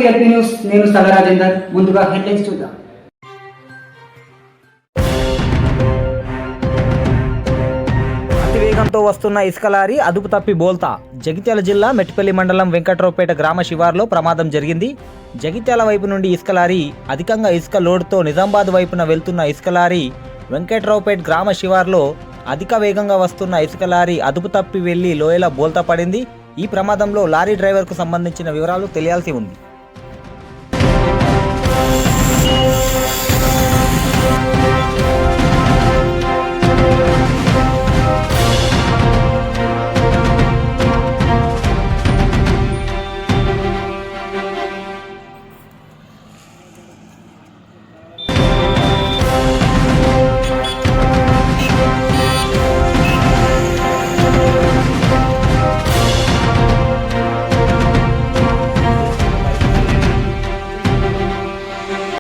LP news. నేను సల రాజేందర్. ముందుగా హెడ్లైన్స్ చూద్దాం. అతివేగంతో వస్తున్న ఇసుక లారీ అదుపు తప్పి బోల్తా. జగిత్యాల జిల్లా మెట్టిపల్లి మండలం వెంకట్రావుపేట గ్రామ శివారులో ప్రమాదం జరిగింది. జగిత్యాల వైపు నుండి ఇసుక లారీ అధికంగా ఇసుక లోడ్తో నిజామాబాద్ వైపున వెళ్తున్న ఇసుక లారీ వెంకట్రావుపేట గ్రామ శివారులో అధిక వేగంగా వస్తున్న ఇసుక లారీ అదుపు తప్పి వెళ్లి లోయల బోల్తా పడింది. ఈ ప్రమాదంలో లారీ డ్రైవర్కు సంబంధించిన వివరాలు తెలియాల్సి ఉంది.